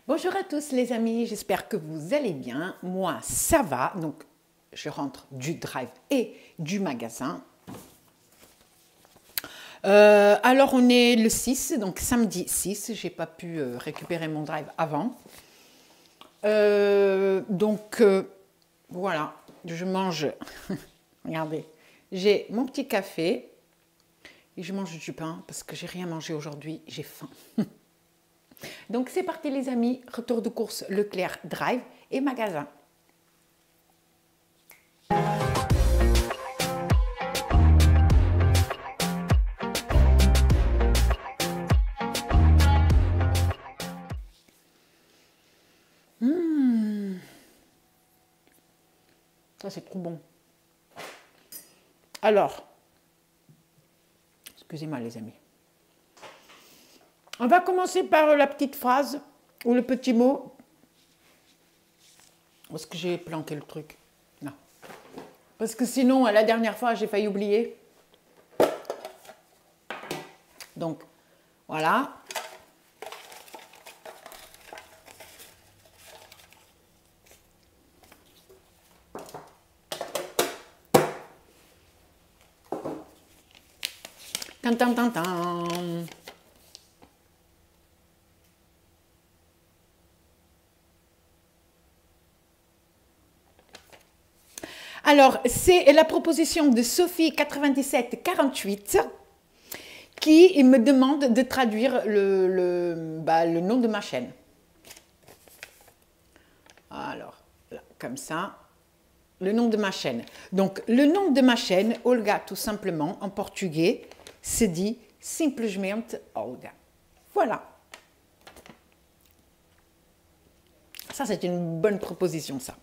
Bonjour à tous les amis, j'espère que vous allez bien. Moi, ça va. Donc, je rentre du drive et du magasin. Alors, on est le 6, donc samedi 6. J'ai pas pu récupérer mon drive avant. Voilà, je mange. Regardez, j'ai mon petit café et je mange du pain parce que j'ai rien mangé aujourd'hui, j'ai faim. Donc c'est parti les amis, retour de course Leclerc Drive et magasin. Ça c'est trop bon. Alors, excusez-moi les amis. On va commencer par la petite phrase ou le petit mot. Où est-ce que j'ai planqué le truc? Non. Parce que sinon, la dernière fois, j'ai failli oublier. Donc, voilà. Tan, tan, tan, tan. Alors, c'est la proposition de Sophie9748 qui me demande de traduire le nom de ma chaîne. Alors, là, comme ça, le nom de ma chaîne. Donc, le nom de ma chaîne, Olga, tout simplement, en portugais, se dit simplesmente Olga. Voilà. Ça, c'est une bonne proposition, ça.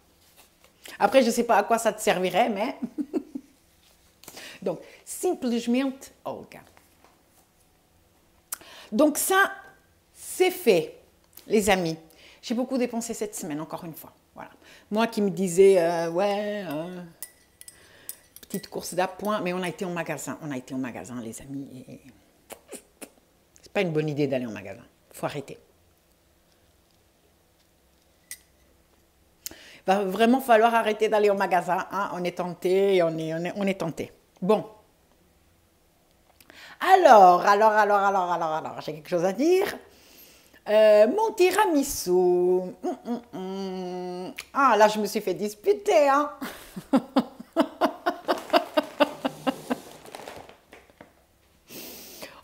Après, je ne sais pas à quoi ça te servirait, mais... Donc, simplesmente Olga. Donc ça, c'est fait, les amis. J'ai beaucoup dépensé cette semaine, encore une fois. Voilà. Moi qui me disais, petite course d'appoint, mais on a été au magasin. On a été au magasin, les amis. Et... c'est pas une bonne idée d'aller au magasin. Il faut arrêter. Il va vraiment falloir arrêter d'aller au magasin. Hein. On est tenté, on est tenté. Bon. Alors, j'ai quelque chose à dire. Mon tiramisu. Ah, là, je me suis fait disputer, hein.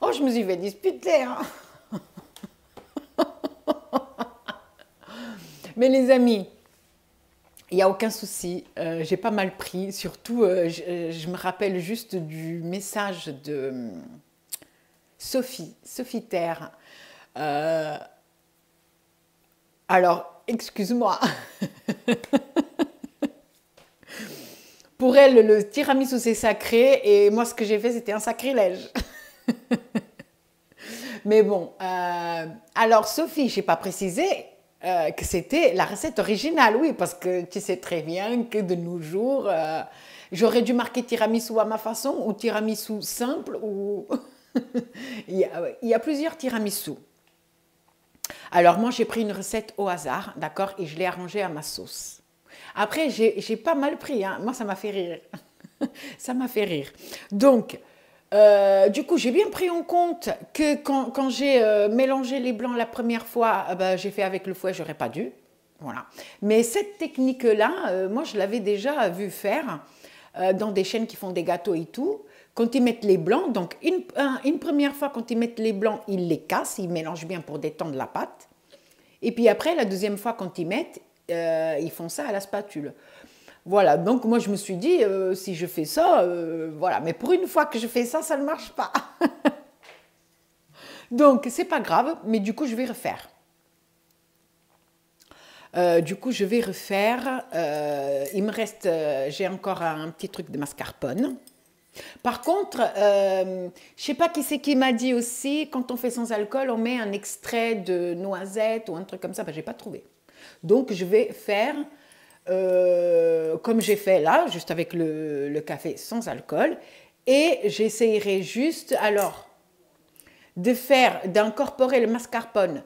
Oh, je me suis fait disputer, hein. Mais les amis, il n'y a aucun souci, j'ai pas mal pris, surtout je me rappelle juste du message de Sophie Terre. Alors, excuse-moi, pour elle le tiramisu c'est sacré et moi ce que j'ai fait c'était un sacrilège. Mais bon, alors Sophie, je n'ai pas précisé que c'était la recette originale, oui, parce que tu sais très bien que de nos jours, j'aurais dû marquer tiramisu à ma façon ou tiramisu simple ou... il y a plusieurs tiramisu. Alors moi, j'ai pris une recette au hasard, d'accord, et je l'ai arrangée à ma sauce. Après, j'ai pas mal pris, hein. Moi, ça m'a fait rire. Ça m'a fait rire. Donc... du coup, j'ai bien pris en compte que quand j'ai mélangé les blancs la première fois, j'ai fait avec le fouet, j'aurais pas dû. Voilà. Mais cette technique-là, moi, je l'avais déjà vu faire dans des chaînes qui font des gâteaux et tout. Quand ils mettent les blancs, donc une première fois, quand ils mettent les blancs, ils les cassent, ils mélangent bien pour détendre la pâte. Et puis après, la deuxième fois, quand ils mettent, ils font ça à la spatule. Voilà, donc moi je me suis dit, si je fais ça, voilà. Mais pour une fois que je fais ça, ça ne marche pas. Donc, c'est pas grave, mais du coup, je vais refaire. Il me reste, j'ai encore un petit truc de mascarpone. Par contre, je sais pas qui c'est qui m'a dit aussi, quand on fait sans alcool, on met un extrait de noisette ou un truc comme ça. Ben, j'ai pas trouvé. Donc, je vais faire... comme j'ai fait là, juste avec le café sans alcool. Et j'essayerai juste, alors, d'incorporer le mascarpone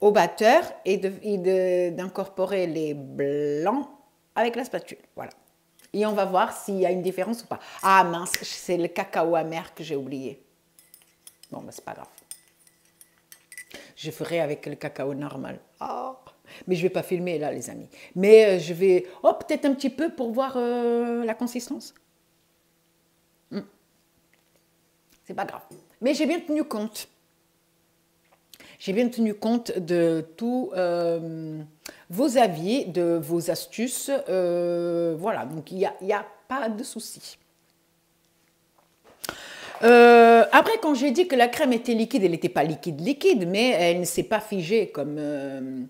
au batteur et d'incorporer les blancs avec la spatule. Voilà. Et on va voir s'il y a une différence ou pas. Ah mince, c'est le cacao amer que j'ai oublié. Bon, ben, c'est pas grave. Je ferai avec le cacao normal. Oh. Mais je ne vais pas filmer là, les amis. Mais je vais... Oh, peut-être un petit peu pour voir la consistance. C'est pas grave. Mais j'ai bien tenu compte. J'ai bien tenu compte de tous vos avis, de vos astuces. Voilà, donc il n'y a pas de souci. Après, quand j'ai dit que la crème était liquide, elle n'était pas liquide, mais elle ne s'est pas figée comme,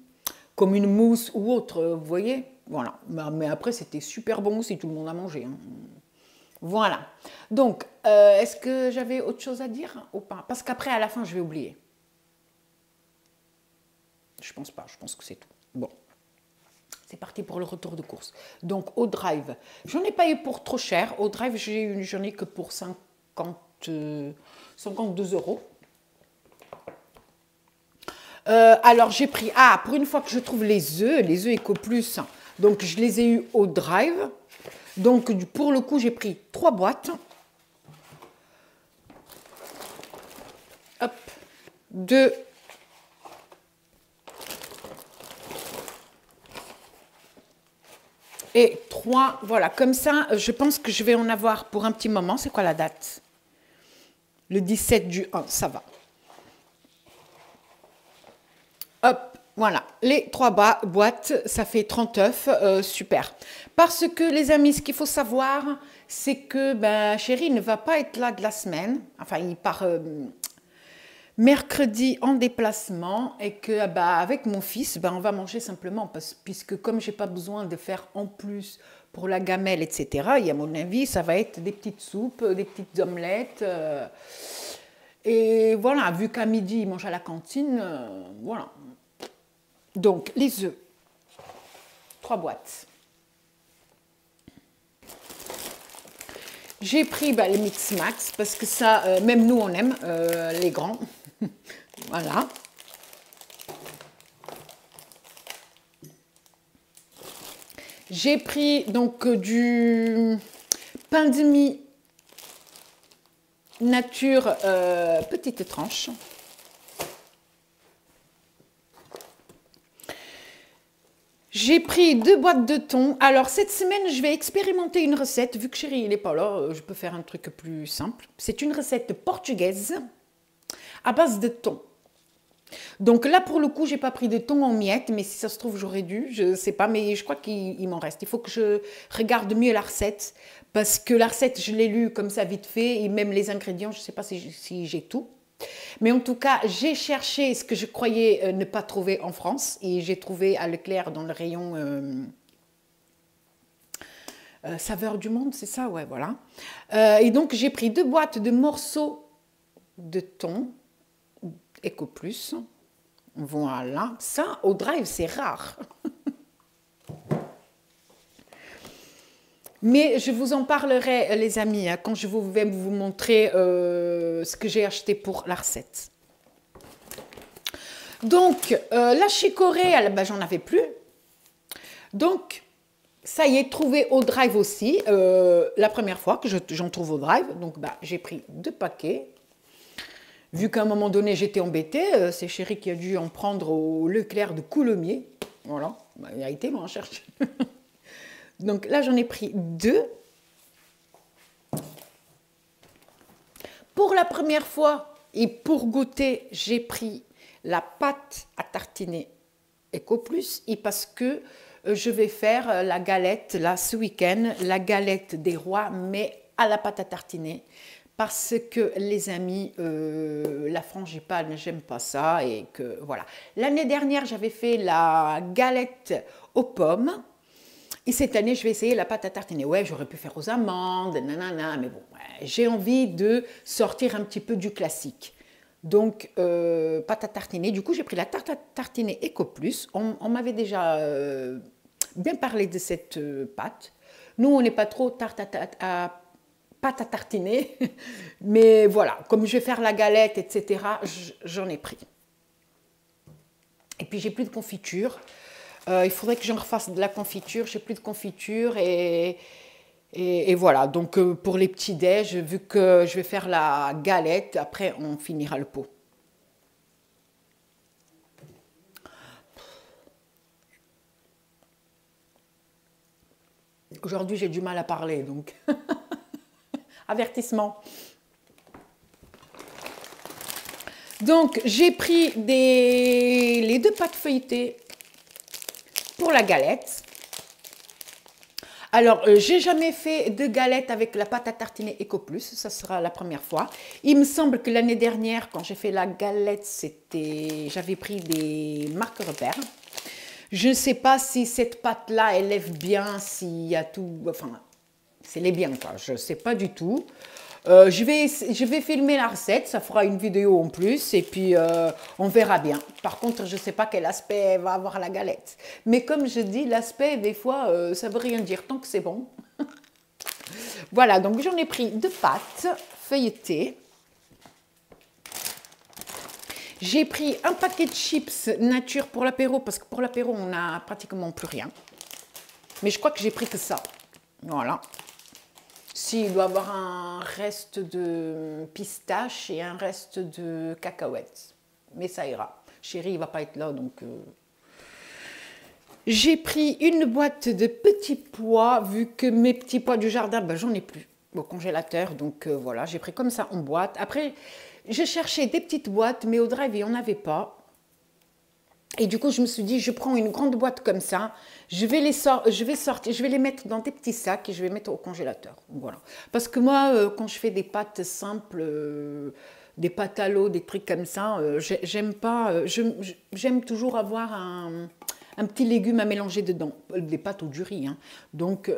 comme une mousse ou autre, vous voyez. Voilà, mais après, c'était super bon aussi, tout le monde a mangé. Hein. Voilà. Donc, est-ce que j'avais autre chose à dire ou pas? Parce qu'après, à la fin, je vais oublier. Je pense pas, je pense que c'est tout. Bon, c'est parti pour le retour de course. Donc, au drive, j'en ai pas eu pour trop cher. Au drive, j'en ai que pour 52 €. Alors, j'ai pris... Ah, pour une fois que je trouve les œufs EcoPlus, donc je les ai eus au drive. Donc, pour le coup, j'ai pris 3 boîtes. Hop, 2. Et 3, voilà, comme ça, je pense que je vais en avoir pour un petit moment. C'est quoi la date? Le 17 du 1, ça va. Hop, voilà, les 3 boîtes, ça fait 30 œufs, super. Parce que les amis, ce qu'il faut savoir, c'est que ben, Chéri ne va pas être là de la semaine. Enfin, il part mercredi en déplacement et que bah, avec mon fils, ben, on va manger simplement puisque comme j'ai pas besoin de faire en plus pour la gamelle, etc., et à mon avis, ça va être des petites soupes, des petites omelettes. Et voilà, vu qu'à midi, il mange à la cantine, voilà. Donc, les œufs, 3 boîtes. J'ai pris bah, les Mix Max parce que ça, même nous, on aime, les grands. Voilà. J'ai pris donc du pain de mie nature petite tranche. J'ai pris 2 boîtes de thon. Alors, cette semaine, je vais expérimenter une recette. Vu que Chéri, il n'est pas là, je peux faire un truc plus simple. C'est une recette portugaise à base de thon. Donc là, pour le coup, j'ai pas pris de thon en miettes, mais si ça se trouve, j'aurais dû. Je ne sais pas, mais je crois qu'il m'en reste. Il faut que je regarde mieux la recette. Parce que la recette, je l'ai lue comme ça vite fait. Et même les ingrédients, je ne sais pas si j'ai tout. Mais en tout cas, j'ai cherché ce que je croyais ne pas trouver en France et j'ai trouvé à Leclerc dans le rayon saveur du monde, c'est ça, ouais, voilà. Et donc, j'ai pris 2 boîtes de morceaux de thon EcoPlus. Voilà, ça, au drive, c'est rare. Mais je vous en parlerai, les amis, hein, quand je vais vous montrer ce que j'ai acheté pour la recette. Donc, la chicorée, ben, j'en avais plus. Donc, ça y est, trouvé au drive aussi. La première fois que j'en trouve au drive. Donc, bah, j'ai pris 2 paquets. Vu qu'à un moment donné, j'étais embêtée, c'est Chéri qui a dû en prendre au Leclerc de Coulommiers. Voilà, bah, il a été loin chercher. Donc là, j'en ai pris 2. Pour la première fois et pour goûter, j'ai pris la pâte à tartiner EcoPlus et parce que je vais faire la galette, là, ce week-end, la galette des rois, mais à la pâte à tartiner. Parce que, les amis, la frangipane, j'aime pas ça et que, voilà. L'année dernière, j'avais fait la galette aux pommes. Et cette année, je vais essayer la pâte à tartiner. Ouais, j'aurais pu faire aux amandes, nanana, mais bon, ouais, j'ai envie de sortir un petit peu du classique. Donc, pâte à tartiner. Du coup, j'ai pris la tarte à tartiner EcoPlus. On m'avait déjà bien parlé de cette pâte. Nous, on n'est pas trop pâte à tartiner. Mais voilà, comme je vais faire la galette, etc., j'en ai pris. Et puis j'ai plus de confiture. Il faudrait que j'en refasse de la confiture. J'ai plus de confiture et voilà. Donc pour les petits déj, vu que je vais faire la galette, après on finira le pot. Aujourd'hui j'ai du mal à parler, donc avertissement. Donc j'ai pris les 2 pâtes feuilletées pour la galette. Alors, j'ai jamais fait de galette avec la pâte à tartiner Eco Plus, ça sera la première fois. Il me semble que l'année dernière, quand j'ai fait la galette, j'avais pris des marques repères. Je ne sais pas si cette pâte-là, elle lève bien, s'il y a tout, enfin, c'est bien quoi, je ne sais pas du tout. Je vais filmer la recette, ça fera une vidéo en plus et puis on verra bien. Par contre, je ne sais pas quel aspect va avoir la galette. Mais comme je dis, l'aspect, des fois, ça ne veut rien dire tant que c'est bon. Voilà, donc j'en ai pris 2 pâtes feuilletées. J'ai pris un paquet de chips nature pour l'apéro, parce que pour l'apéro, on n'a pratiquement plus rien. Mais je crois que j'ai pris que ça. Voilà. Si, il doit y avoir un reste de pistache et un reste de cacahuètes. Mais ça ira. Chéri, il ne va pas être là, donc... J'ai pris une boîte de petits pois, vu que mes petits pois du jardin, ben, j'en ai plus au congélateur. Donc voilà, j'ai pris comme ça en boîte. Après, j'ai cherché des petites boîtes, mais au drive, il n'y en avait pas. Et du coup, je me suis dit, je prends une grande boîte comme ça, je vais les mettre dans des petits sacs et je vais mettre au congélateur. Voilà. Parce que moi, quand je fais des pâtes simples, des pâtes à l'eau, des trucs comme ça, j'aime pas. J'aime toujours avoir un petit légume à mélanger dedans. Des pâtes ou du riz. Hein. Donc,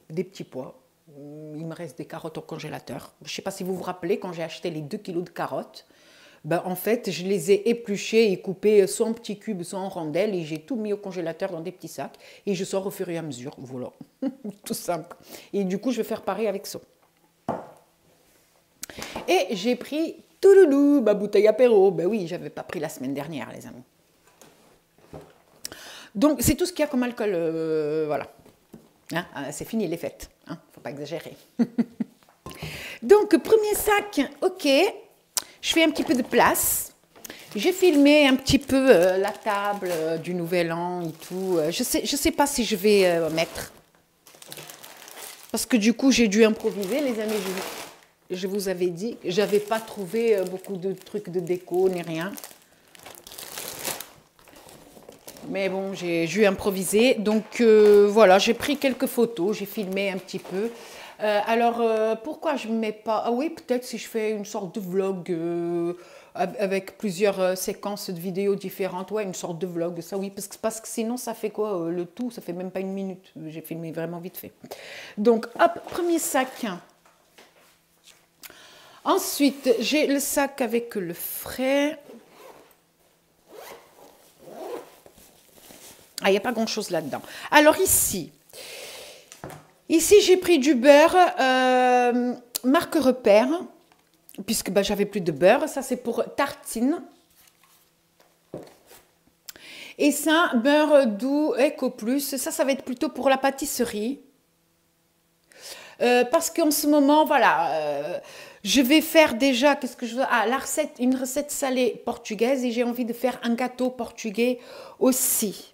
des petits pois. Il me reste des carottes au congélateur. Je ne sais pas si vous vous rappelez, quand j'ai acheté les 2 kilos de carottes, ben, en fait, je les ai épluchées et coupées soit en petits cubes, soit en rondelles, et j'ai tout mis au congélateur dans des petits sacs, et je sors au fur et à mesure, voilà, tout simple. Et du coup, je vais faire pareil avec ça. Et j'ai pris, touloulou, ma bouteille apéro, ben oui, j'avais pas pris la semaine dernière, les amis. Donc, c'est tout ce qu'il y a comme alcool, voilà. Hein, c'est fini les fêtes, hein, faut pas exagérer. Donc, premier sac, ok. Je fais un petit peu de place. J'ai filmé un petit peu la table du Nouvel An et tout. Je sais pas si je vais mettre. Parce que du coup, j'ai dû improviser, les amis. Je vous avais dit que j'avais pas trouvé beaucoup de trucs de déco ni rien. Mais bon, j'ai dû improviser. Donc voilà, j'ai pris quelques photos, j'ai filmé un petit peu. Alors, pourquoi je ne mets pas... Ah oui, peut-être si je fais une sorte de vlog avec plusieurs séquences de vidéos différentes. Ouais, une sorte de vlog, ça oui. Parce que sinon, ça fait quoi le tout? Ça fait même pas une minute. J'ai filmé vraiment vite fait. Donc, hop, premier sac. Ensuite, j'ai le sac avec le frais. Ah, il n'y a pas grand-chose là-dedans. Alors ici... Ici, j'ai pris du beurre, marque repère, puisque ben, j'avais plus de beurre. Ça, c'est pour tartine. Et ça, beurre doux, Eco Plus. Ça va être plutôt pour la pâtisserie. Parce qu'en ce moment, voilà, je vais faire déjà, qu'est-ce que je veux? Ah, une recette salée portugaise et j'ai envie de faire un gâteau portugais aussi.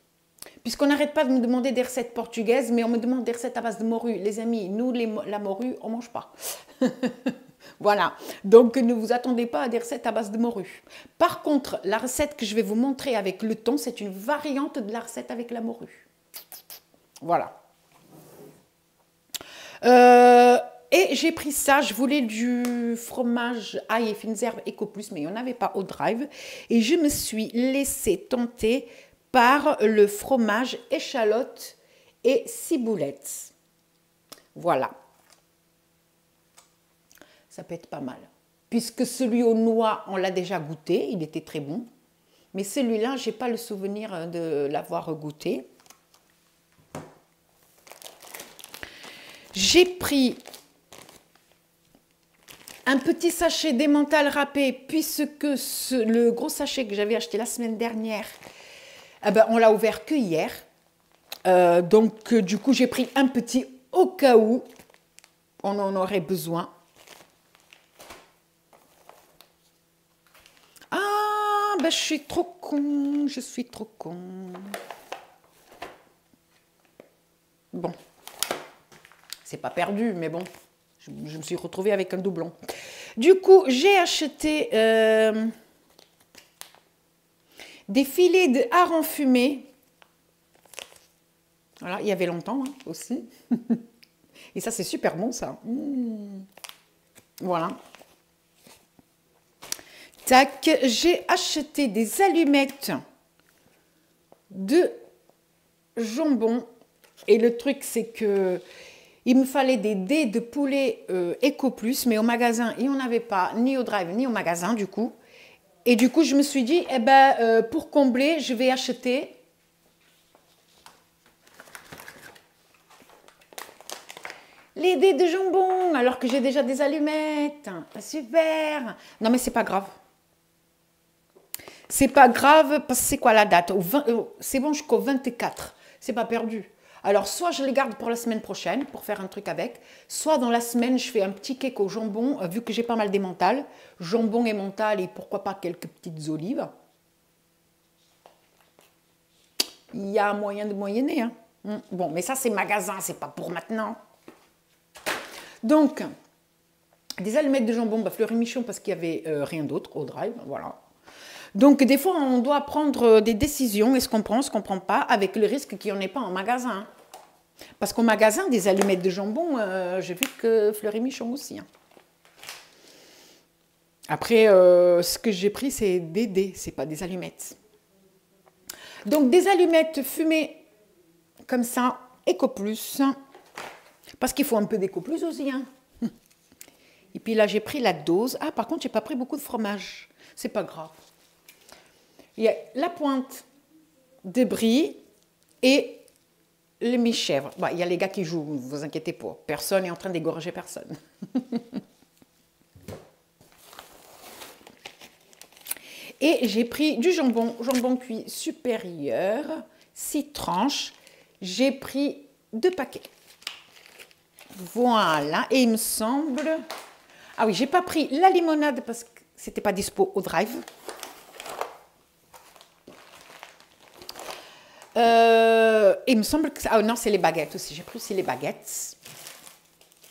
Puisqu'on n'arrête pas de me demander des recettes portugaises, mais on me demande des recettes à base de morue. Les amis, nous, la morue, on ne mange pas. Voilà. Donc, ne vous attendez pas à des recettes à base de morue. Par contre, la recette que je vais vous montrer avec le thon, c'est une variante de la recette avec la morue. Voilà. Et j'ai pris ça, je voulais du fromage ail et fines herbes Eco Plus, mais il n'y en avait pas au drive. Et je me suis laissée tenter par le fromage échalote et ciboulette. Voilà. Ça peut être pas mal. Puisque celui aux noix, on l'a déjà goûté, il était très bon. Mais celui-là, je n'ai pas le souvenir de l'avoir goûté. J'ai pris un petit sachet d'emmental râpé, puisque le gros sachet que j'avais acheté la semaine dernière, Eh ben, on l'a ouvert que hier. Donc, du coup, j'ai pris un petit au cas où on en aurait besoin. Ah, ben, je suis trop con. Je suis trop con. Bon. C'est pas perdu, mais bon. Je me suis retrouvée avec un doublon. Du coup, j'ai acheté des filets de hareng fumé. Voilà, il y avait longtemps hein, aussi. Et ça, c'est super bon, ça. Mmh. Voilà. Tac, j'ai acheté des allumettes de jambon. Et le truc, c'est que il me fallait des dés de poulet Eco Plus, mais au magasin, il n'y en avait pas, ni au drive, ni au magasin, du coup. Et du coup, je me suis dit, eh ben, pour combler, je vais acheter les dés de jambon, alors que j'ai déjà des allumettes. Super. Non, mais c'est pas grave. C'est pas grave, parce que c'est quoi la date? C'est bon jusqu'au 24. C'est pas perdu. Alors, soit je les garde pour la semaine prochaine, pour faire un truc avec, soit dans la semaine, je fais un petit cake au jambon, vu que j'ai pas mal d'émental. Jambon et mental et pourquoi pas quelques petites olives. Il y a moyen de moyenner. Hein. Bon, mais ça, c'est magasin, c'est pas pour maintenant. Donc, des allumettes de jambon, bah, Fleury Michon, parce qu'il n'y avait rien d'autre au drive, voilà. Donc, des fois, on doit prendre des décisions, est-ce qu'on prend, est-ce qu'on ne prend pas, avec le risque qu'il n'y en ait pas en magasin. Parce qu'au magasin, des allumettes de jambon, j'ai vu que Fleury Michon aussi. Hein. Après, ce que j'ai pris, c'est des dés, c'est pas des allumettes. Donc, des allumettes fumées comme ça, Eco Plus. Parce qu'il faut un peu d'Eco Plus aussi. Hein. Et puis là, j'ai pris la dose. Ah, par contre, j'ai pas pris beaucoup de fromage. C'est pas grave. Il y a la pointe de brie et les mi-chèvres. Bah, il y a les gars qui jouent, ne vous inquiétez pas. Personne n'est en train d'égorger personne. Et j'ai pris du jambon, jambon cuit supérieur, 6 tranches. J'ai pris 2 paquets. Voilà. Et il me semble... Ah oui, j'ai pas pris la limonade parce que c'était pas dispo au drive. Il me semble que... Ah non, c'est les baguettes aussi. J'ai pris aussi les baguettes.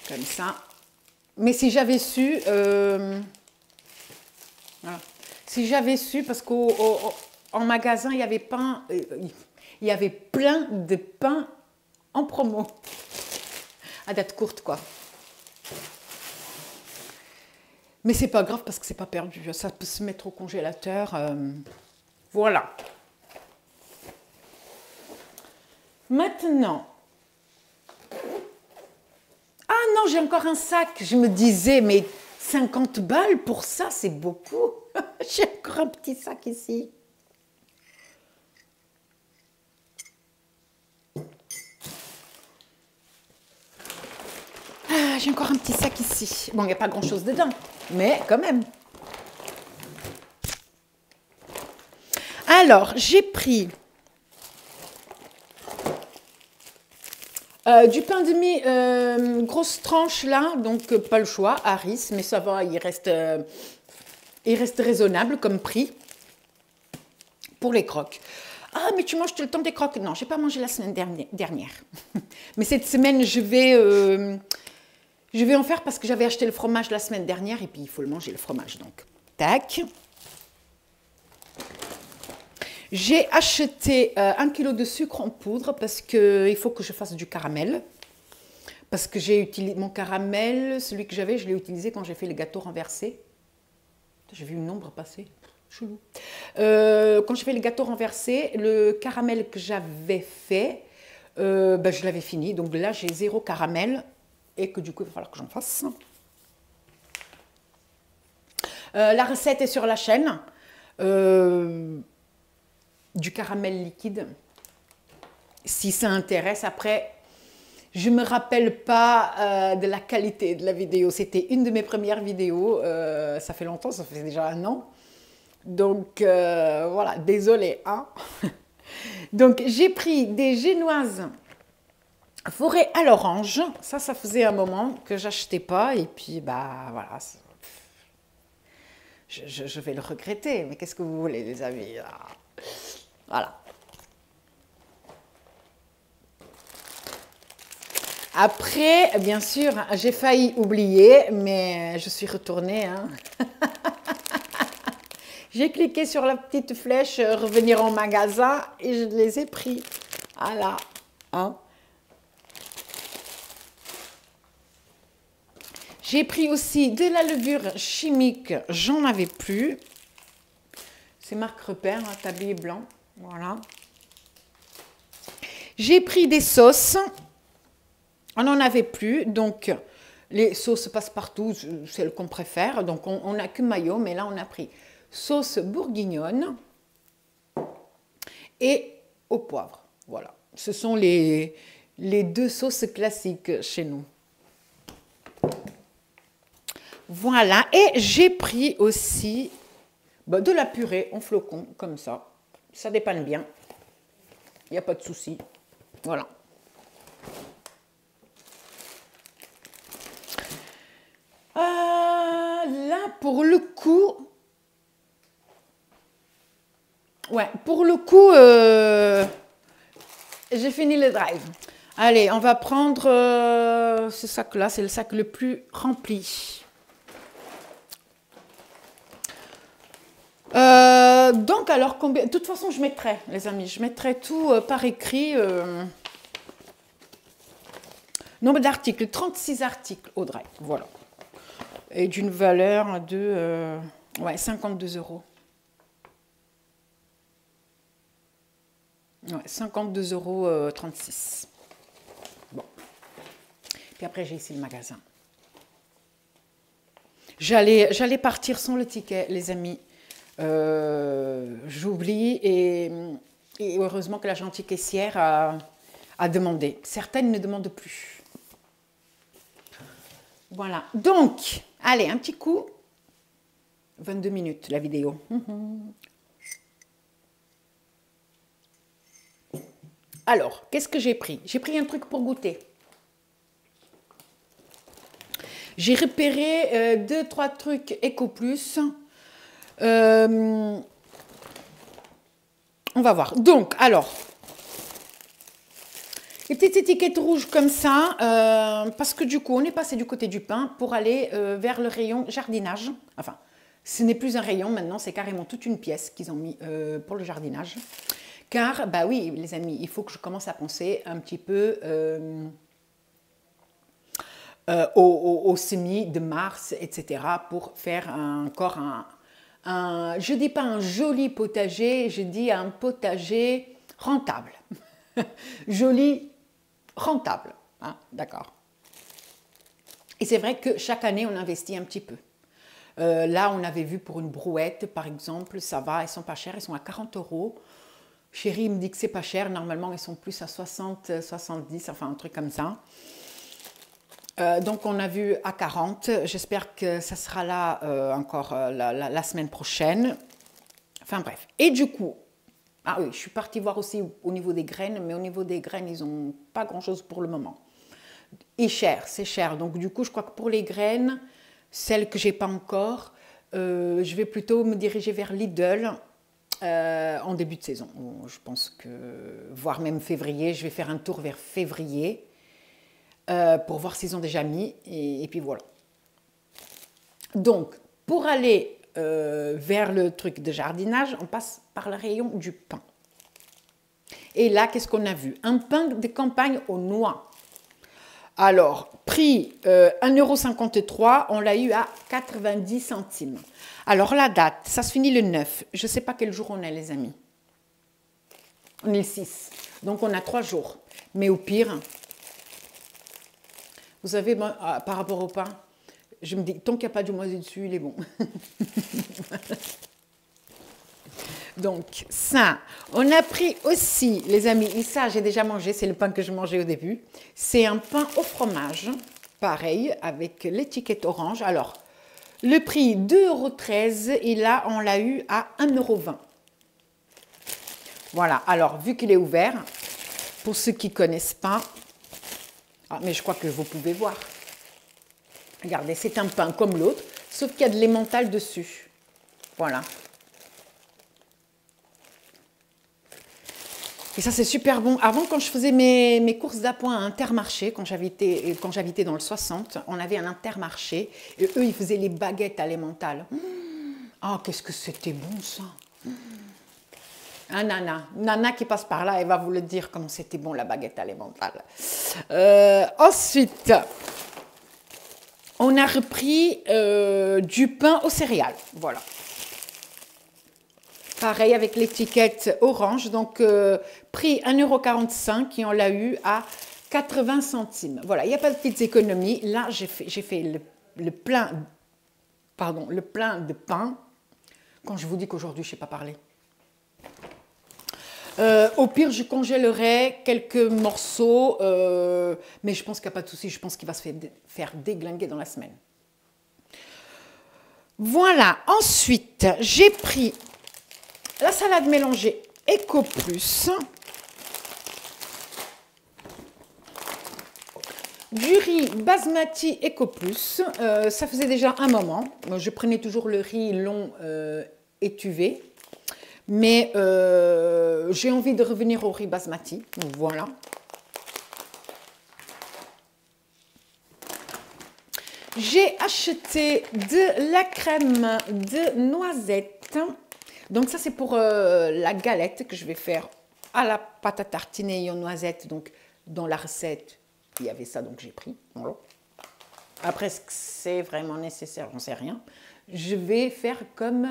Comme ça. Mais si j'avais su... Voilà. Si j'avais su, parce qu'en magasin, il y avait pain... il y avait plein de pain en promo. À date courte, quoi. Mais c'est pas grave parce que c'est pas perdu. Ça peut se mettre au congélateur. Voilà. Maintenant. Ah non, j'ai encore un sac. Je me disais, mais 50 balles pour ça, c'est beaucoup. J'ai encore un petit sac ici. Ah, j'ai encore un petit sac ici. Bon, il n'y a pas grand-chose dedans, mais quand même. Alors, j'ai pris du pain de mie, grosse tranche là, donc pas le choix, Harris, mais ça va, il reste raisonnable comme prix pour les croques. Ah, mais tu manges tout le temps des croques? Non, je n'ai pas mangé la semaine dernière. Mais cette semaine, je vais en faire parce que j'avais acheté le fromage la semaine dernière et puis il faut le manger, le fromage. Donc, tac. J'ai acheté 1 kg de sucre en poudre parce qu'il faut que je fasse du caramel. Parce que j'ai utilisé mon caramel, celui que j'avais, je l'ai utilisé quand j'ai fait les gâteaux renversés. J'ai vu une ombre passer. Chelou. Quand j'ai fait les gâteaux renversés, le caramel que j'avais fait, ben, je l'avais fini. Donc là, j'ai 0 caramel et que du coup, il va falloir que j'en fasse. La recette est sur la chaîne. Du caramel liquide. Si ça intéresse, après, je ne me rappelle pas de la qualité de la vidéo. C'était une de mes premières vidéos. Ça fait longtemps, ça fait déjà 1 an. Donc, voilà, désolé. Hein. Donc, j'ai pris des génoises forêt à l'orange. Ça faisait un moment que j'achetais pas. Et puis, bah, voilà. Je vais le regretter. Mais qu'est-ce que vous voulez, les amis? Voilà. Après, bien sûr, j'ai failli oublier, mais je suis retournée. Hein. J'ai cliqué sur la petite flèche, revenir en magasin, et je les ai pris. Voilà. Hein. J'ai pris aussi de la levure chimique, j'en avais plus. C'est marque Repère, un tablier blanc. Voilà. J'ai pris des sauces. On n'en avait plus, donc les sauces passe-partout, c'est celle qu'on préfère. Donc on n'a que mayo, mais là on a pris sauce bourguignonne et au poivre. Voilà, ce sont les deux sauces classiques chez nous. Voilà, et j'ai pris aussi de la purée en flocons, comme ça. Ça dépanne bien, il n'y a pas de souci. Voilà. Là, pour le coup, j'ai fini le drive. Allez, on va prendre ce sac-là, c'est le sac le plus rempli. Donc, alors, combien? De toute façon, je mettrai, les amis, je mettrai tout par écrit. Nombre d'articles, 36 articles au drive, voilà. Et d'une valeur de 52 €. Ouais, 52,36 €. Bon. Puis après, j'ai ici le magasin. J'allais partir sans le ticket, les amis. J'oublie et heureusement que la gentille caissière a demandé. Certaines ne demandent plus. Voilà. Donc, allez, un petit coup. 22 minutes, la vidéo. Alors, qu'est-ce que j'ai pris? J'ai pris un truc pour goûter. J'ai repéré 2-3 trucs Eco Plus. On va voir. Donc, alors, les petites étiquettes rouges comme ça, parce que du coup, on est passé du côté du pain pour aller vers le rayon jardinage. Enfin, ce n'est plus un rayon maintenant, c'est carrément toute une pièce qu'ils ont mis pour le jardinage. Car, bah oui, les amis, il faut que je commence à penser un petit peu au semis de mars, etc. pour faire encore je ne dis pas un joli potager, je dis un potager rentable. Joli, rentable, hein, d'accord. Et c'est vrai que chaque année, on investit un petit peu. Là, on avait vu pour une brouette, par exemple, ça va, elles sont pas chères, elles sont à 40 €. Chérie me dit que c'est pas cher, normalement, elles sont plus à 60, 70, enfin un truc comme ça. Donc, on a vu à 40. J'espère que ça sera là encore la semaine prochaine. Enfin, bref. Et du coup, ah oui, je suis partie voir aussi au niveau des graines, mais au niveau des graines, ils n'ont pas grand-chose pour le moment. Et cher, c'est cher. Donc, du coup, je crois que pour les graines, celles que je n'ai pas encore, je vais plutôt me diriger vers Lidl en début de saison. Je pense que, voire même février, je vais faire un tour vers février. Pour voir s'ils ont déjà mis, et puis voilà. Donc, pour aller vers le truc de jardinage, on passe par le rayon du pain. Et là, qu'est-ce qu'on a vu? Un pain de campagne aux noix. Alors, prix 1,53 €, on l'a eu à 90 centimes. Alors, la date, ça se finit le 9. Je ne sais pas quel jour on est, les amis. On est le 6. Donc, on a 3 jours. Mais au pire... Vous savez, moi, par rapport au pain, je me dis, tant qu'il n'y a pas du moisi dessus, il est bon. Donc, ça, on a pris aussi, les amis, et ça, j'ai déjà mangé, c'est le pain que je mangeais au début. C'est un pain au fromage, pareil, avec l'étiquette orange. Alors, le prix 2,13 € et là, on l'a eu à 1,20 €. Voilà, alors vu qu'il est ouvert, pour ceux qui ne connaissent pas, ah, mais je crois que vous pouvez voir. Regardez, c'est un pain comme l'autre, sauf qu'il y a de l'emmental dessus. Voilà. Et ça, c'est super bon. Avant, quand je faisais mes courses d'appoint à Intermarché, quand j'habitais dans le 60, on avait un Intermarché. Et eux, ils faisaient les baguettes à l'emmental. Ah, qu'est-ce que c'était bon, ça. Un Nana qui passe par là, elle va vous le dire comment c'était bon, la baguette à l'emmental. Ensuite, on a repris du pain aux céréales. Voilà. Pareil avec l'étiquette orange, donc prix 1,45 € et on l'a eu à 80 centimes. Voilà, il n'y a pas de petites économies. Là, j'ai fait le plein de pain. Quand je vous dis qu'aujourd'hui, je ne sais pas parler. Au pire, je congèlerai quelques morceaux, mais je pense qu'il n'y a pas de souci. Je pense qu'il va se faire déglinguer dans la semaine. Voilà, ensuite, j'ai pris la salade mélangée Eco Plus, du riz basmati Eco Plus, ça faisait déjà un moment. Je prenais toujours le riz long étuvé, mais j'ai envie de revenir au riz basmati, donc voilà. J'ai acheté de la crème de noisettes. Donc ça, c'est pour la galette que je vais faire à la pâte à tartiner aux noisettes. Donc dans la recette, il y avait ça, donc j'ai pris. Voilà. Après, est-ce que c'est vraiment nécessaire? J'en sais rien. Je vais faire comme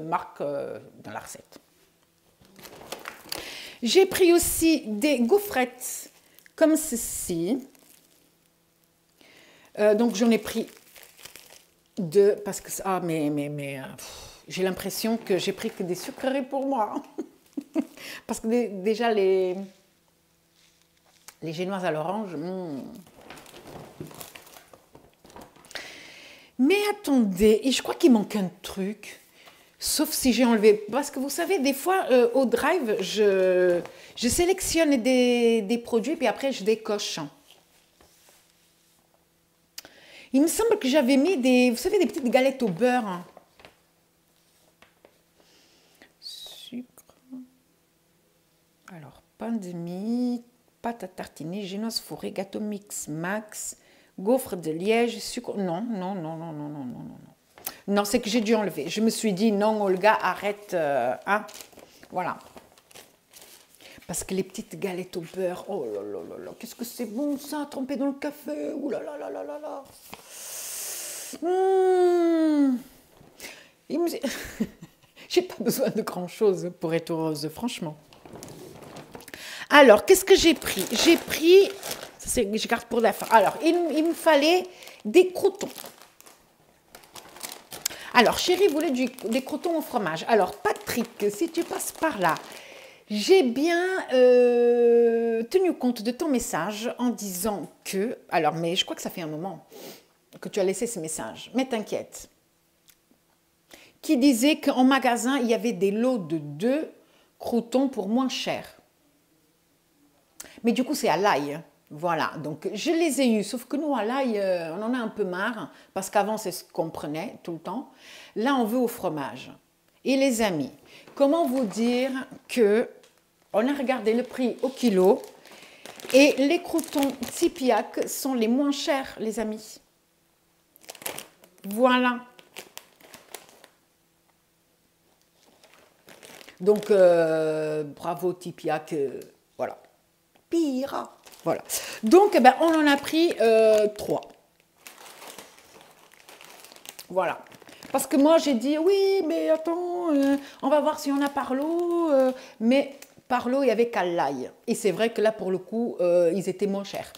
marque dans la recette. J'ai pris aussi des gaufrettes comme ceci. Donc j'en ai pris deux parce que j'ai l'impression que j'ai pris que des sucreries pour moi. Parce que déjà les génoises à l'orange. Mais attendez, et je crois qu'il manque un truc. Sauf si j'ai enlevé. Parce que vous savez, des fois au drive, je sélectionne des produits puis après je décoche. Il me semble que j'avais mis vous savez, des petites galettes au beurre. Sucre. Alors, pain de mie, pâte à tartiner, génoise fourrée, gâteau mix max, gaufre de liège, sucre. Non. Non, c'est que j'ai dû enlever. Je me suis dit, non, Olga, arrête. Hein. Voilà. Parce que les petites galettes au beurre, oh là là là là, qu'est-ce que c'est bon ça, trempé dans le café, ouh là là là là là là. J'ai pas besoin de grand-chose pour être heureuse, franchement. Alors, qu'est-ce que j'ai pris? J'ai pris, je garde pour la fin. Alors, il me fallait des croûtons. Alors, chérie voulait des croûtons au fromage. Alors, Patrick, si tu passes par là, j'ai bien tenu compte de ton message en disant que... Alors, mais je crois que ça fait un moment que tu as laissé ce message. Mais t'inquiète. Qui disait qu'en magasin, il y avait des lots de 2 croûtons pour moins cher. Mais du coup, c'est à l'ail. Voilà, donc je les ai eus, sauf que nous, à l'ail, on en a un peu marre, parce qu'avant, c'est ce qu'on prenait tout le temps. Là, on veut au fromage. Et les amis, comment vous dire que on a regardé le prix au kilo et les croûtons Tipiak sont les moins chers, les amis. Voilà. Donc, bravo Tipiak, voilà. Pire. Voilà. Donc, on en a pris 3. Voilà. Parce que moi, j'ai dit, oui, mais attends, on va voir si on a Parlo. Mais Parlo, il y avait qu'à l'ail. Et c'est vrai que là, pour le coup, ils étaient moins chers.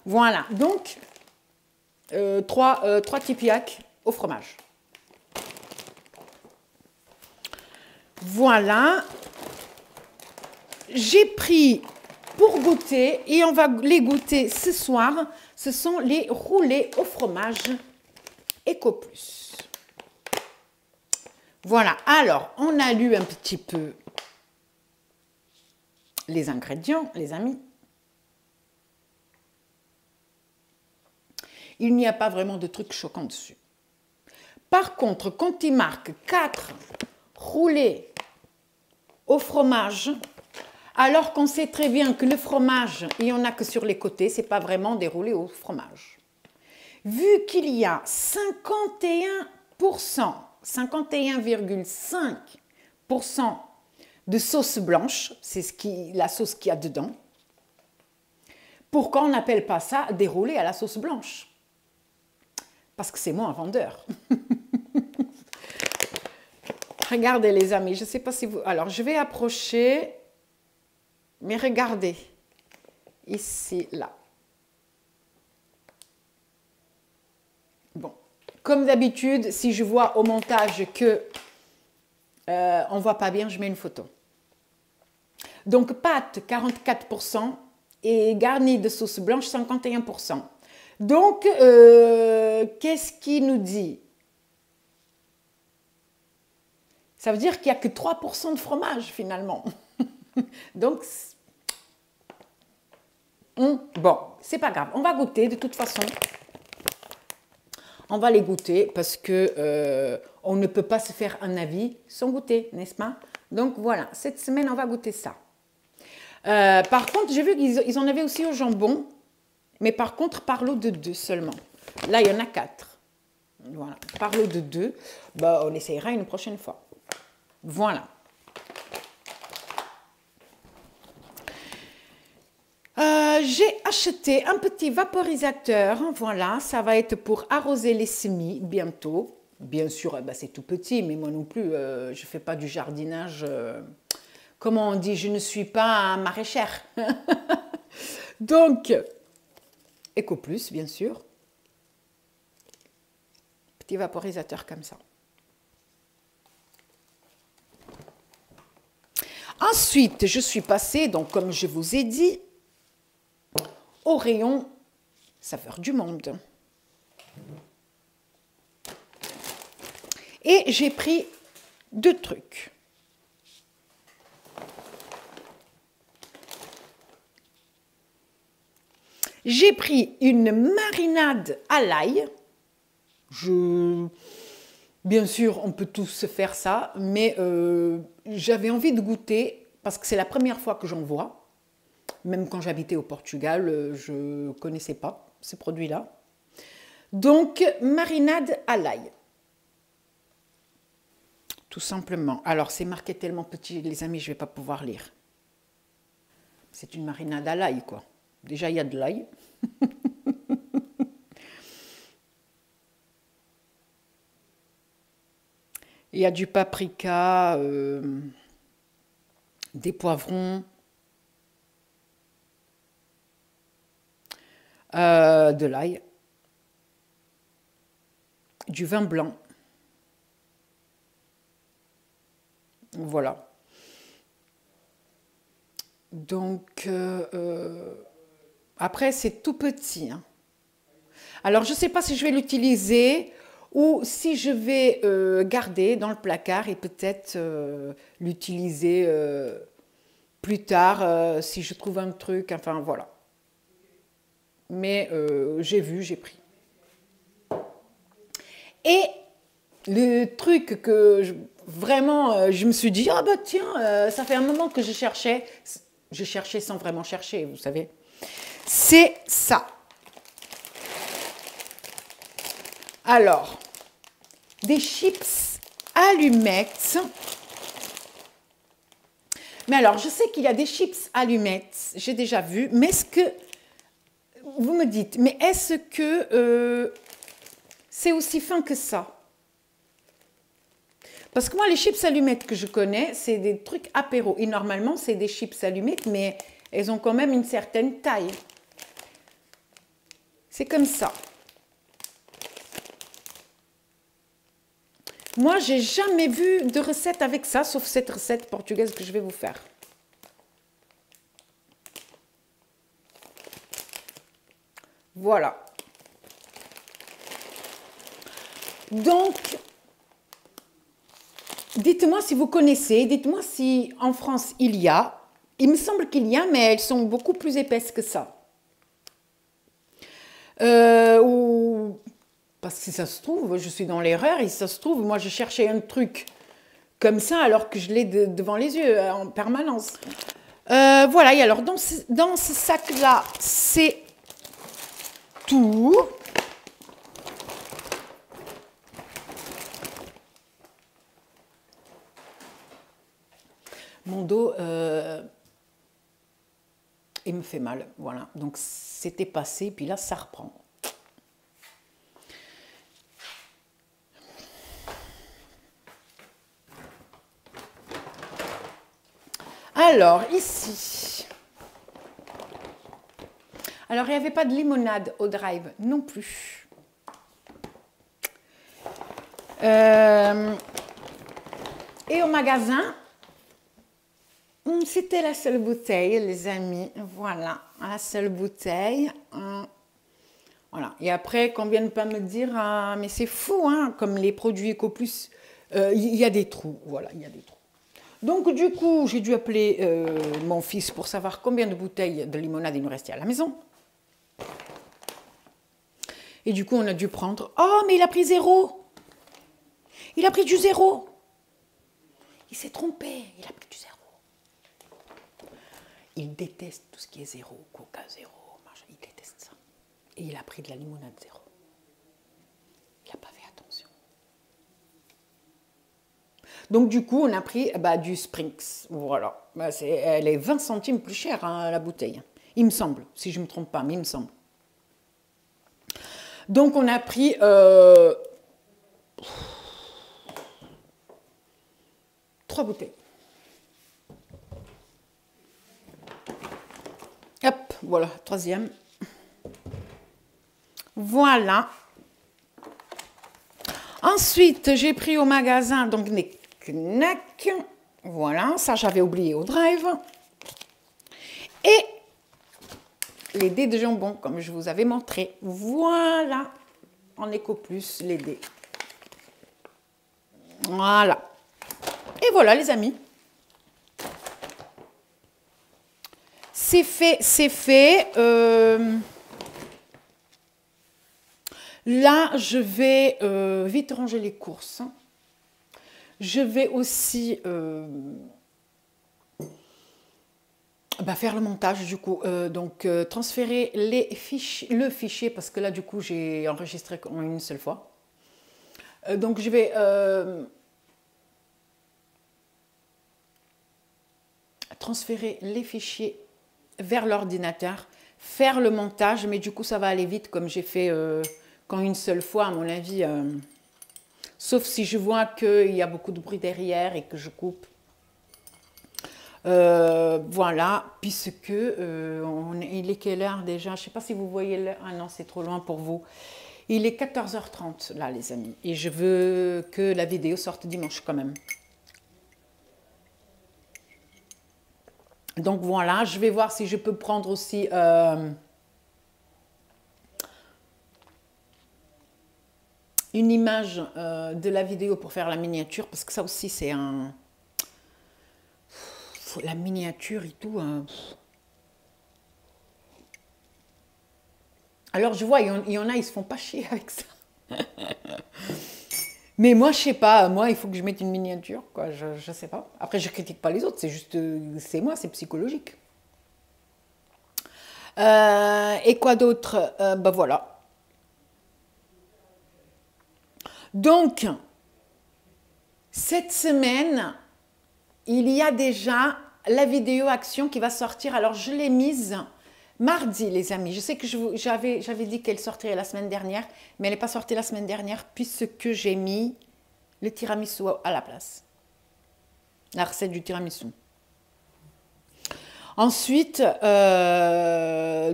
Voilà. Donc, 3 Tipiak au fromage. Voilà. J'ai pris pour goûter, et on va les goûter ce soir, ce sont les roulés au fromage Eco Plus. Voilà, alors, on a lu un petit peu les ingrédients, les amis. Il n'y a pas vraiment de trucs choquants dessus. Par contre, quand il marque 4 roulés au fromage, alors qu'on sait très bien que le fromage, il n'y en a que sur les côtés, ce n'est pas vraiment des roulés au fromage. Vu qu'il y a 51%, 51,5% de sauce blanche, c'est la sauce qu'il y a dedans, pourquoi on n'appelle pas ça des roulés à la sauce blanche? Parce que c'est moi un vendeur. Regardez les amis, je ne sais pas si vous... Alors, je vais approcher, mais regardez, ici, là. Bon, comme d'habitude, si je vois au montage que on ne voit pas bien, je mets une photo. Donc, pâte 44% et garnie de sauce blanche 51%. Donc, qu'est-ce qu'il nous dit? Ça veut dire qu'il n'y a que 3% de fromage finalement. Donc, bon, c'est pas grave. On va goûter de toute façon. On va les goûter parce que on ne peut pas se faire un avis sans goûter, n'est-ce pas? Donc voilà, cette semaine, on va goûter ça. Par contre, j'ai vu qu'ils en avaient aussi au jambon. Mais par contre, par lot de 2 seulement. Là, il y en a 4. Voilà, par lot de 2. Bah, on essayera une prochaine fois. Voilà. J'ai acheté un petit vaporisateur. Voilà, ça va être pour arroser les semis bientôt. Bien sûr, bah, c'est tout petit, mais moi non plus, je ne fais pas du jardinage. Comment on dit? Je ne suis pas maraîchère. Donc... Eco Plus, bien sûr. Petit vaporisateur comme ça. Ensuite, je suis passée, donc comme je vous ai dit, au rayon saveur du monde. Et j'ai pris 2 trucs. J'ai pris une marinade à l'ail. Bien sûr, on peut tous faire ça, mais j'avais envie de goûter parce que c'est la première fois que j'en vois. Même quand j'habitais au Portugal, je ne connaissais pas ces produits-là. Donc, marinade à l'ail. Tout simplement. Alors, c'est marqué tellement petit, les amis, je ne vais pas pouvoir lire. C'est une marinade à l'ail, quoi. Déjà, il y a de l'ail. Il y a du paprika, des poivrons, de l'ail, du vin blanc. Voilà. Donc, après, c'est tout petit. Hein. Alors, je ne sais pas si je vais l'utiliser ou si je vais garder dans le placard et peut-être l'utiliser plus tard si je trouve un truc. Enfin, voilà. Mais j'ai vu, j'ai pris. Et le truc que vraiment, je me suis dit, ah bah tiens, ça fait un moment que je cherchais sans vraiment chercher, vous savez. C'est ça. Alors, des chips allumettes. Mais alors, je sais qu'il y a des chips allumettes, j'ai déjà vu, mais est-ce que, vous me dites, mais est-ce que c'est aussi fin que ça? Parce que moi, les chips allumettes que je connais, c'est des trucs apéro. Et normalement, c'est des chips allumettes, mais elles ont quand même une certaine taille. C'est comme ça. Moi, j'ai jamais vu de recette avec ça, sauf cette recette portugaise que je vais vous faire. Voilà. Donc, dites-moi si vous connaissez, dites-moi si en France il y a, Il me semble qu'il y a, mais elles sont beaucoup plus épaisses que ça. Ou... Parce que si ça se trouve, je suis dans l'erreur, et si ça se trouve, moi je cherchais un truc comme ça alors que je l'ai devant les yeux en permanence. Voilà, et alors dans ce sac-là, c'est tout. Mon dos, il me fait mal, voilà. Donc c'était passé, puis là ça reprend. Alors, ici. Alors, il n'y avait pas de limonade au drive non plus. Et au magasin, c'était la seule bouteille, les amis. Voilà, la seule bouteille. Voilà. Et après, qu'on vienne pas me dire, ah, mais c'est fou, hein, comme les produits EcoPlus, il y a des trous. Voilà, il y a des trous. Donc, du coup, j'ai dû appeler mon fils pour savoir combien de bouteilles de limonade il nous restait à la maison. Et du coup, on a dû prendre... Oh, mais il a pris 0. Il a pris du 0. Il s'est trompé. Il a pris du 0. Il déteste tout ce qui est 0. Coca 0. Il déteste ça. Et il a pris de la limonade 0. Il n'a pas fait attention. Donc, du coup, on a pris du Springs. Voilà. Elle est 20 centimes plus chère, hein, la bouteille. Il me semble, si je ne me trompe pas, mais il me semble. Donc, on a pris 3 bouteilles. Hop, voilà, 3e. Voilà. Ensuite, j'ai pris au magasin donc des knacks. Voilà, ça j'avais oublié au drive. Et les dés de jambon, comme je vous avais montré. Voilà, en EcoPlus, les dés. Voilà. Et voilà, les amis. C'est fait, c'est fait. Là, je vais vite ranger les courses. Je vais aussi faire le montage du coup. Donc, transférer le fichier parce que là, du coup, j'ai enregistré en une seule fois. Donc, je vais transférer les fichiers vers l'ordinateur, faire le montage, mais du coup, ça va aller vite comme j'ai fait qu'en une seule fois, à mon avis. Sauf si je vois qu'il y a beaucoup de bruit derrière et que je coupe. Voilà, puisque il est quelle heure déjà? Je ne sais pas si vous voyez l'heure. Ah non, c'est trop loin pour vous. Il est 14h30 là, les amis. Et je veux que la vidéo sorte dimanche quand même. Donc voilà, je vais voir si je peux prendre aussi... une image de la vidéo pour faire la miniature, parce que ça aussi c'est un... La miniature et tout. Alors je vois, il y en a, ils se font pas chier avec ça. Mais moi, je sais pas, moi, il faut que je mette une miniature, quoi, je sais pas. Après, je critique pas les autres, c'est juste, c'est moi, c'est psychologique. Et quoi d'autre? Voilà. Donc, cette semaine, il y a déjà la vidéo action qui va sortir. Alors, je l'ai mise mardi, les amis. Je sais que j'avais dit qu'elle sortirait la semaine dernière, mais elle n'est pas sortie la semaine dernière puisque j'ai mis le tiramisu à la place. La recette du tiramisu. Ensuite,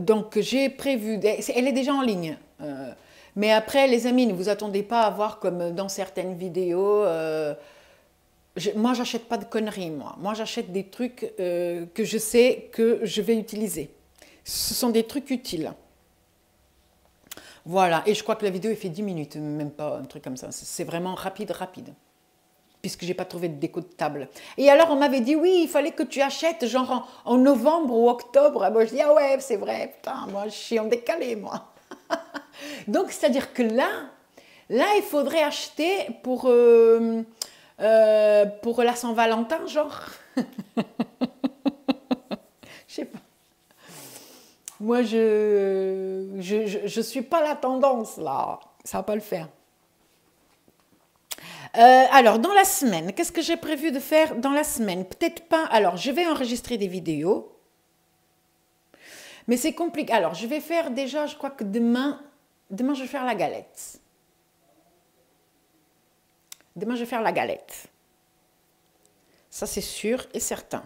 donc j'ai prévu, elle est déjà en ligne. Mais après, les amis, ne vous attendez pas à voir comme dans certaines vidéos. Moi, j'achète pas de conneries, moi. Moi, j'achète des trucs que je sais que je vais utiliser. Ce sont des trucs utiles. Voilà. Et je crois que la vidéo, elle fait 10 minutes, même pas un truc comme ça. C'est vraiment rapide, rapide. puisque j'ai pas trouvé de déco de table. Et alors, on m'avait dit, oui, il fallait que tu achètes genre en novembre ou octobre. Moi, je dis, ah ouais, c'est vrai, putain, moi, je suis en décalé, moi. Donc, c'est-à-dire que là, il faudrait acheter pour la Saint-Valentin, genre. Je sais pas. Moi, je suis pas la tendance, là. Ça va pas le faire. Alors, dans la semaine, qu'est-ce que j'ai prévu de faire dans la semaine? Peut-être pas. Alors, je vais enregistrer des vidéos. Mais c'est compliqué. Alors, je vais faire déjà, je crois que demain, je vais faire la galette. Demain, je vais faire la galette. Ça, c'est sûr et certain.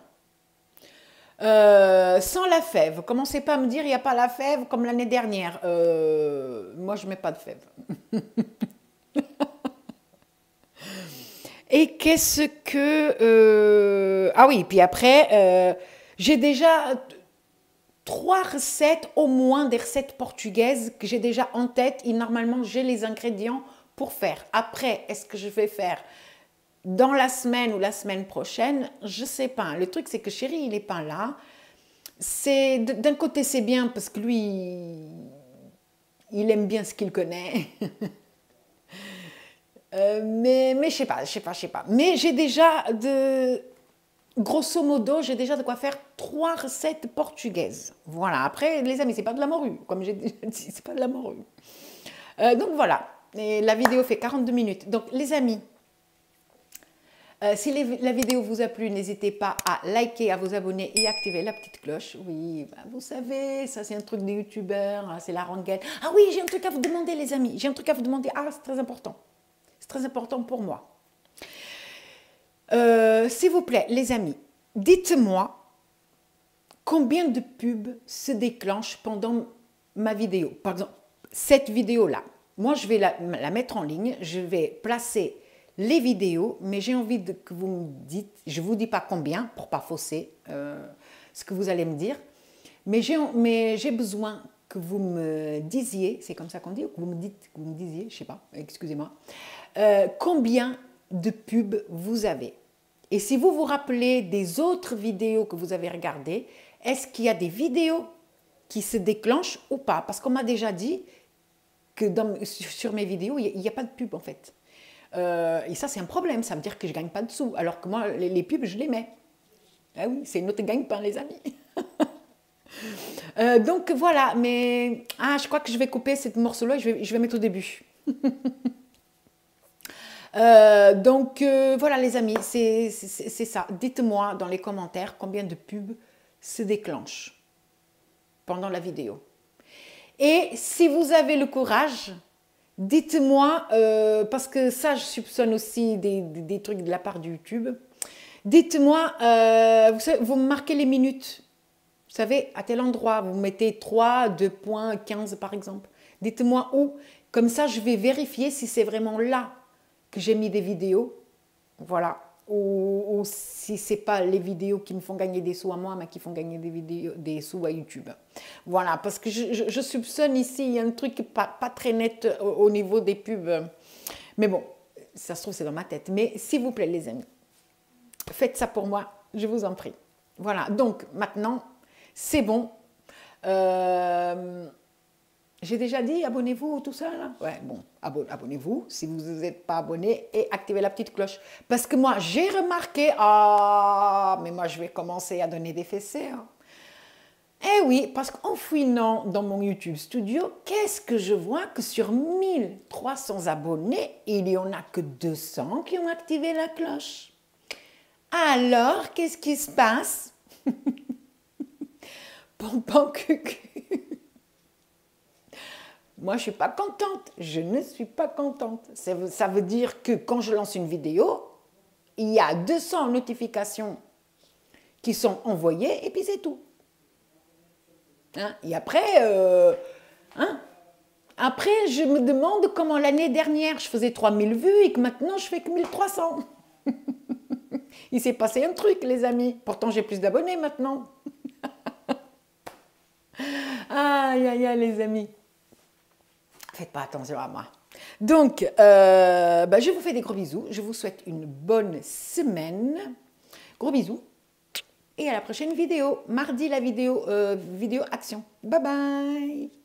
Sans la fève. Commencez pas à me dire, il n'y a pas la fève comme l'année dernière. Moi, je ne mets pas de fève. Et qu'est-ce que... Ah oui, puis après, j'ai déjà 3 recettes, au moins des recettes portugaises que j'ai déjà en tête. Et normalement, j'ai les ingrédients pour faire. Après, est-ce que je vais faire dans la semaine ou la semaine prochaine? Je ne sais pas. Le truc, c'est que chéri, il n'est pas là. D'un côté, c'est bien parce que lui, il aime bien ce qu'il connaît. Mais je sais pas. Mais j'ai déjà grosso modo, j'ai déjà de quoi faire 3 recettes portugaises. Voilà. Après, les amis, c'est pas de la morue, comme j'ai déjà dit, c'est pas de la morue. Donc voilà. Et la vidéo fait 42 minutes. Donc les amis, si la vidéo vous a plu, n'hésitez pas à liker, à vous abonner et activer la petite cloche. Oui, bah, vous savez, ça c'est un truc des youtubeurs, hein, c'est la rengaine. Ah oui, j'ai un truc à vous demander les amis, j'ai un truc à vous demander. Ah, c'est très important. C'est très important pour moi. S'il vous plaît, les amis, dites-moi combien de pubs se déclenchent pendant ma vidéo. Par exemple, cette vidéo-là, moi je vais la mettre en ligne, je vais placer les vidéos, mais j'ai envie que vous me dites, je ne vous dis pas combien pour ne pas fausser ce que vous allez me dire, mais j'ai besoin que vous me disiez, c'est comme ça qu'on dit, ou que vous me disiez, je ne sais pas, excusez-moi, combien de pubs vous avez. Et si vous vous rappelez des autres vidéos que vous avez regardées, est-ce qu'il y a des vidéos qui se déclenchent ou pas? Parce qu'on m'a déjà dit que sur mes vidéos, il n'y a pas de pub en fait. Et ça, c'est un problème. Ça veut dire que je ne gagne pas de sous. Alors que moi, les pubs, je les mets. Ah oui, c'est notre gagne-pain, les amis. Donc voilà, mais je crois que je vais couper ce morceau-là et je vais mettre au début. Donc voilà les amis, c'est ça. Dites-moi dans les commentaires combien de pubs se déclenchent pendant la vidéo. Et si vous avez le courage, dites-moi, parce que ça je soupçonne aussi des trucs de la part de YouTube, dites-moi, vous me marquez les minutes. Vous savez, à tel endroit, vous mettez 3, 2.15 par exemple. Dites-moi où, comme ça je vais vérifier si c'est vraiment là que j'ai mis des vidéos, voilà, ou si ce n'est pas les vidéos qui me font gagner des sous à moi, mais qui font gagner des sous à YouTube. Voilà, parce que je soupçonne ici, il y a un truc pas très net au niveau des pubs. Mais bon, ça se trouve, c'est dans ma tête. Mais s'il vous plaît, les amis, faites ça pour moi, je vous en prie. Voilà, donc maintenant, c'est bon. J'ai déjà dit, abonnez-vous, tout ça, là. Ouais, bon, abonnez-vous si vous n'êtes pas abonné et activez la petite cloche. Parce que moi, j'ai remarqué, mais moi, je vais commencer à donner des fessées. Hein. Eh oui, parce qu'en fouinant dans mon YouTube Studio, qu'est-ce que je vois? Que sur 1300 abonnés, il n'y en a que 200 qui ont activé la cloche. Alors, qu'est-ce qui se passe? Pompon cucu. Moi, je ne suis pas contente. Je ne suis pas contente. Ça veut dire que quand je lance une vidéo, il y a 200 notifications qui sont envoyées et puis c'est tout. Hein? Et après, après, je me demande comment l'année dernière, je faisais 3000 vues et que maintenant, je fais que 1300. Il s'est passé un truc, les amis. Pourtant, j'ai plus d'abonnés maintenant. Aïe, aïe, aïe, les amis. Faites pas attention à moi. Donc, je vous fais des gros bisous. Je vous souhaite une bonne semaine. Gros bisous. Et à la prochaine vidéo. Mardi, la vidéo action. Bye bye.